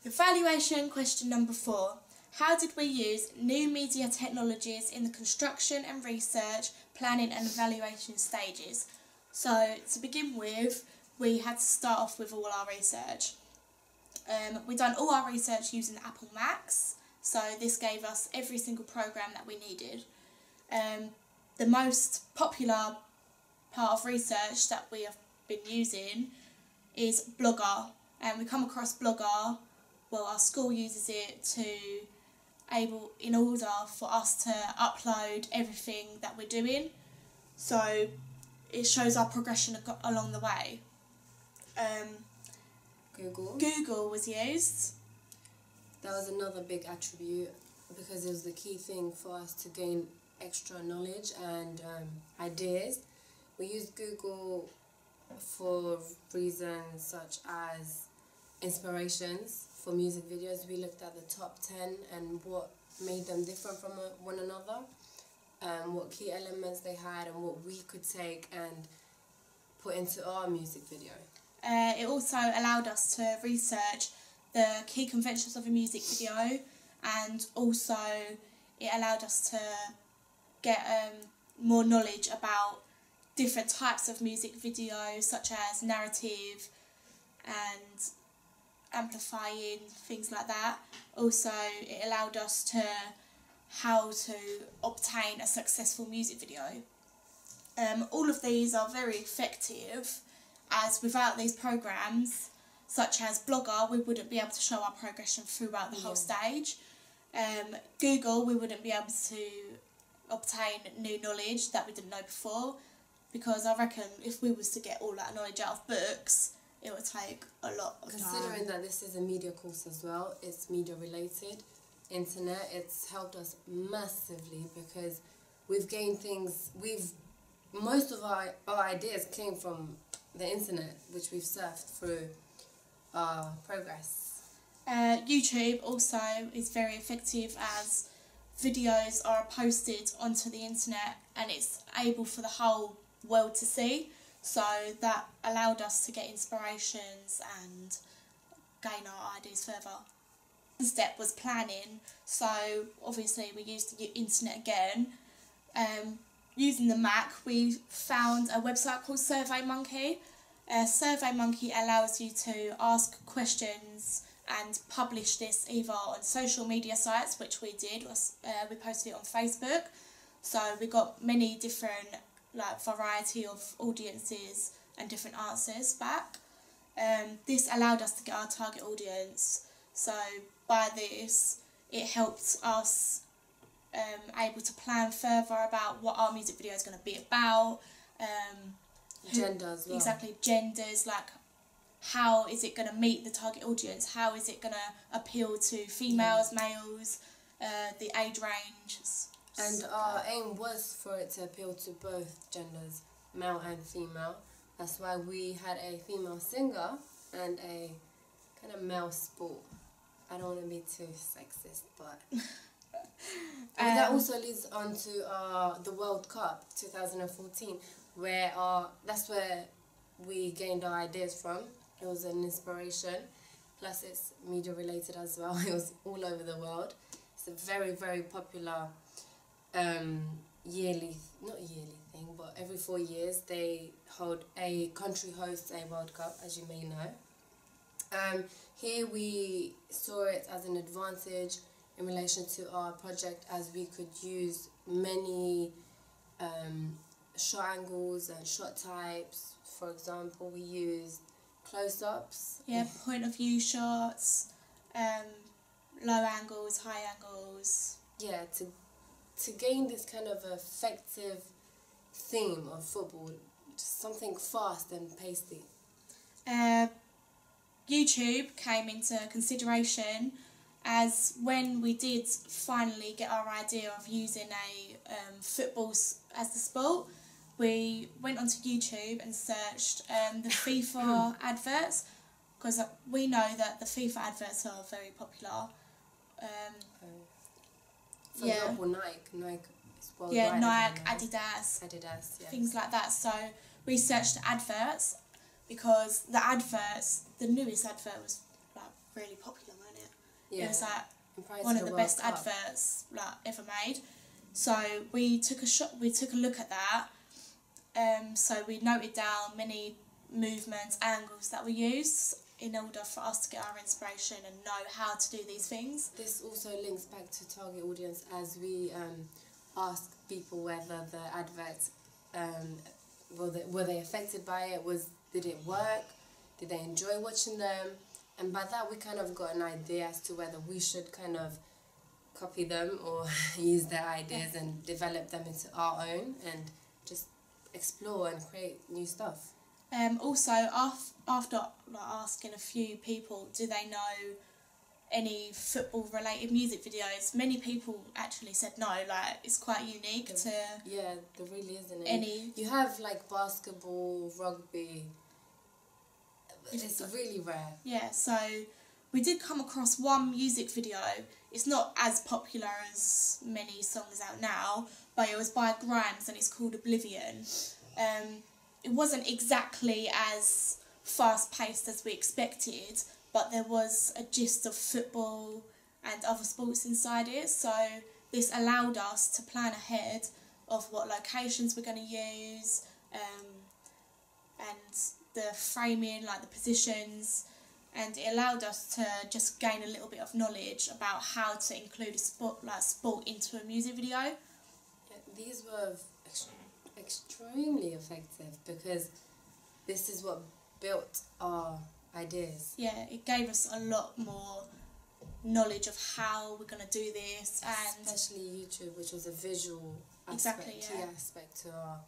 Evaluation question number 4. How did we use new media technologies in the construction and research, planning and evaluation stages? So to begin with, we had to start off with all our research. We done all our research using Apple Macs, so this gave us every single program that we needed. The most popular part of research that we have been using is Blogger, and we come across Blogger. Well, our school uses it in order for us to upload everything that we're doing, so it shows our progression along the way. Google was used. That was another big attribute because it was the key thing for us to gain extra knowledge and ideas. We used Google for reasons such as inspirations for music videos. We looked at the top 10 and what made them different from one another, what key elements they had and what we could take and put into our music video. It also allowed us to research the key conventions of a music video, and also it allowed us to get more knowledge about different types of music videos, such as narrative and amplifying, things like that. Also, it allowed us to how to obtain a successful music video. All of these are very effective, as without these programs, such as Blogger, we wouldn't be able to show our progression throughout the whole stage. Google, we wouldn't be able to obtain new knowledge that we didn't know before, because I reckon if we was to get all that knowledge out of books, it would take a lot of time. Considering that this is a media course as well, it's media related, internet, it's helped us massively because we've gained things, most of our ideas came from the internet, which we've surfed through our progress. YouTube also is very effective, as videos are posted onto the internet and it's able for the whole world to see, so that allowed us to get inspirations and gain our ideas further. The step was planning, so obviously we used the internet again. Using the Mac, we found a website called SurveyMonkey. SurveyMonkey allows you to ask questions and publish this either on social media sites, which we did. We posted it on Facebook, so we got many different variety of audiences and different answers back. This allowed us to get our target audience, so by this it helped us able to plan further about what our music video is going to be about. Gender as well. Exactly, genders, like how is it going to meet the target audience, how is it going to appeal to females, males, the age ranges. And our aim was for it to appeal to both genders, male and female. That's why we had a female singer and a kind of male sport. I don't want to be too sexist, but and that also leads on to the World Cup 2014, where that's where we gained our ideas from. It was an inspiration, plus it's media related as well. It was all over the world. It's a very, very popular not yearly thing, but every 4 years a country hosts a World Cup, as you may know. Here we saw it as an advantage in relation to our project, as we could use many shot angles and shot types. For example, we used close-ups. Yeah, point of view shots, low angles, high angles. Yeah, to gain this kind of effective theme of football, just something fast and pasty. YouTube came into consideration, as when we did finally get our idea of using football as the sport, we went onto YouTube and searched the FIFA adverts, because we know that the FIFA adverts are very popular. For example, Nike is worldwide. Yeah, Nike, Adidas, yes. Things like that. So we searched the adverts, because the newest advert was really popular, wasn't It was like And prior to one of the World best Cup. adverts like ever made. So we took a look at that. So we noted down many movements, angles that we use in order for us to get our inspiration and know how to do these things. This also links back to target audience, as we asked people whether the adverts were they affected by it. Did it work? Did they enjoy watching them? And by that we kind of got an idea as to whether we should kind of copy them or use their ideas and develop them into our own and just explore and create new stuff. Also, after like, asking a few people, do they know any football-related music videos? Many people actually said no. Like, it's quite unique to Yeah, there really isn't any. You have like basketball, rugby. It's really rare. Yeah, so we did come across one music video. It's not as popular as many songs out now, but it was by Grimes and it's called Oblivion. It wasn't exactly as fast-paced as we expected, but there was a gist of football and other sports inside it, so this allowed us to plan ahead of what locations we're going to use, and the framing, like the positions, and it allowed us to just gain a little bit of knowledge about how to include a sport into a music video. Yeah, these were extremely effective because this is what built our ideas. Yeah, it gave us a lot more knowledge of how we're going to do this, and especially YouTube, which was a visual key aspect to our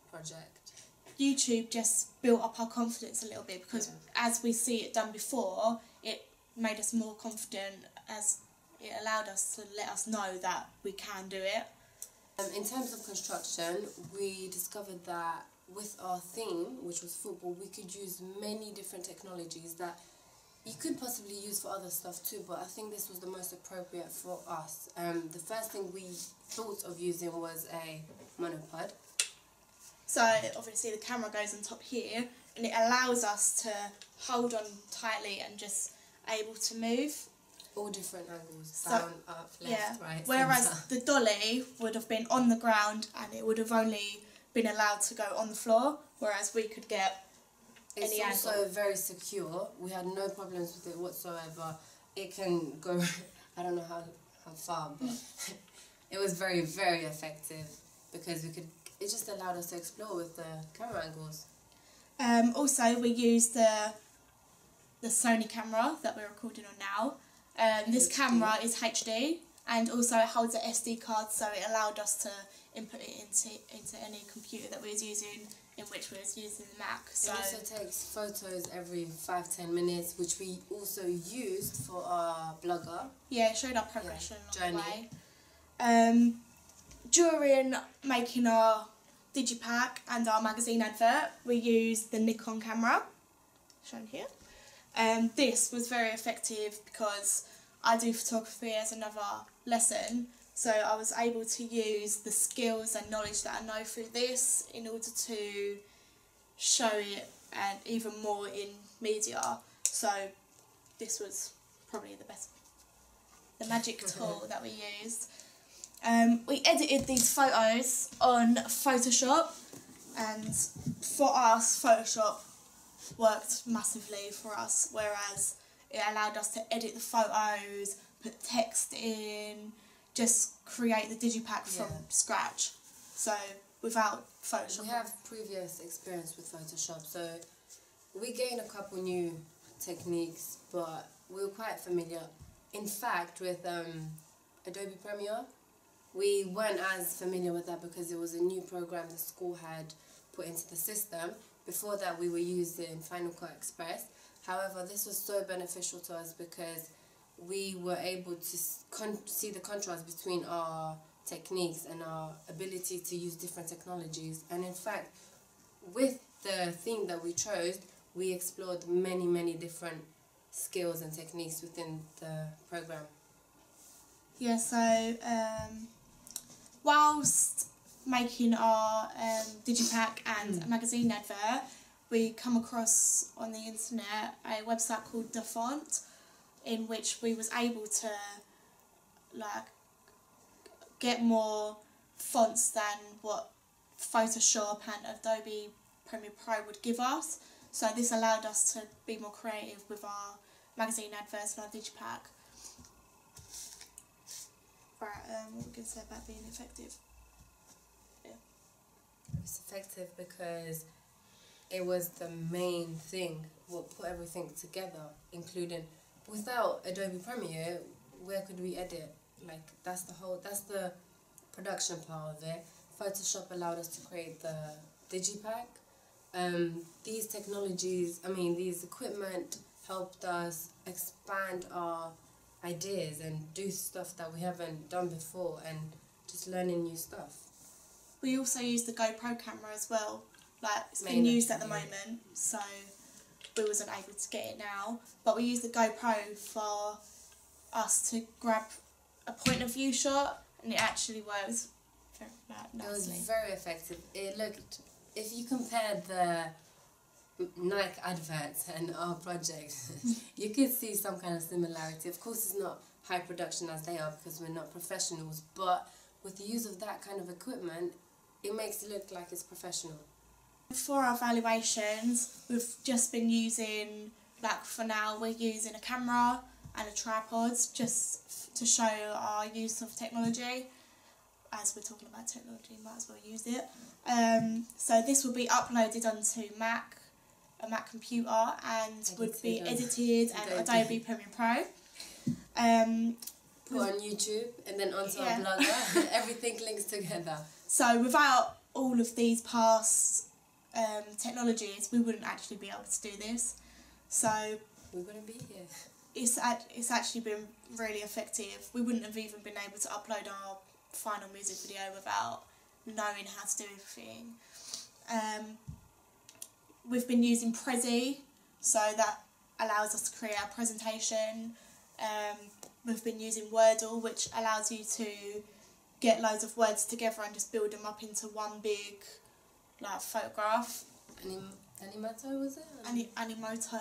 project. YouTube just built up our confidence a little bit because as we see it done before, it made us more confident, as it allowed us to let us know that we can do it. In terms of construction, we discovered that with our theme, which was football, we could use many different technologies that you could possibly use for other stuff too, but I think this was the most appropriate for us. The first thing we thought of using was a monopod. So obviously the camera goes on top here and it allows us to hold on tightly and just able to move. All different angles, down, up, left, right, whereas centre. the dolly would have been on the ground and it would have only been allowed to go on the floor, whereas we could get any angle. It's also very secure. We had no problems with it whatsoever. It can go, I don't know how far, but it was very, very effective because it just allowed us to explore with the camera angles. Also, we used the Sony camera that we're recording on now. This camera is HD and also it holds an SD card, so it allowed us to input it into any computer that we was using, in which we was using the Mac. So it also takes photos every 5-10 minutes, which we also used for our blogger. Yeah, it showed our progression along the journey. way. During making our digipack and our magazine advert, we used the Nikon camera, shown here. This was very effective because I do photography as another lesson, so I was able to use the skills and knowledge that I know through this in order to show it and even more in media. So this was probably the magic tool that we used. We edited these photos on Photoshop, and for us Photoshop worked massively for us, whereas it allowed us to edit the photos, put text in, just create the digipack from scratch. So without Photoshop. We have previous experience with Photoshop, so we gained a couple new techniques, but we were quite familiar. In fact, with Adobe Premiere, we weren't as familiar with that because it was a new program the school had put into the system. Before that, we were using Final Cut Express. However, this was so beneficial to us because we were able to see the contrast between our techniques and our ability to use different technologies. And in fact, with the theme that we chose, we explored many, many different skills and techniques within the program. Yeah, so whilst making our digipack and magazine advert, we come across on the internet a website called Dafont. in which we was able to like get more fonts than what Photoshop and Adobe Premiere Pro would give us. So this allowed us to be more creative with our magazine adverts and our digipack. Right, what were we going to say about being effective? Yeah. It's effective because it was the main thing, what put everything together, including, without Adobe Premiere, where could we edit? Like, that's the production part of it. Photoshop allowed us to create the digipack. These technologies, these equipment helped us expand our ideas and do stuff that we haven't done before, and just learning new stuff. We also use the GoPro camera as well. Like, it's been used at the moment, so we wasn't able to get it now. But we use the GoPro for us to grab a point of view shot, and it actually works very nicely. It was very effective. It looked, if you compare the Nike adverts and our project, you could see some kind of similarity. Of course, it's not high production as they are because we're not professionals, but with the use of that kind of equipment, it makes it look like it's professional. For our valuations, we've just been using, like for now, we're using a camera and a tripod just to show our use of technology. As we're talking about technology, might as well use it. So this will be uploaded onto a Mac computer, and would be edited and Adobe Premiere Pro. Put on YouTube and then onto our Blogger. Everything links together. So without all of these past technologies, we wouldn't actually be able to do this. So we wouldn't be here. It's actually been really effective. We wouldn't have even been able to upload our final music video without knowing how to do everything. We've been using Prezi, so that allows us to create our presentation. We've been using Wordle, which allows you to get loads of words together and just build them up into one big photograph. Animoto, was it? Animoto.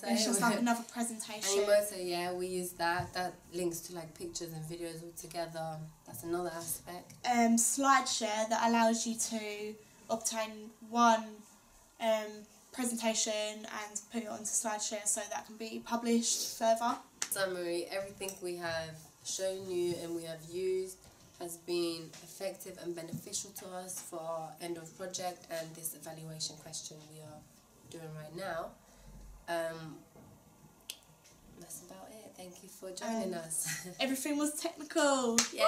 It's just like another presentation. Animoto, yeah, we use that. That links to pictures and videos all together. That's another aspect. SlideShare, that allows you to obtain one presentation and put it onto SlideShare so that can be published further. Summary, everything we have shown you and we have used has been effective and beneficial to us for our end of project and this evaluation question we are doing right now. That's about it. Thank you for joining us. Everything was technical. Yay!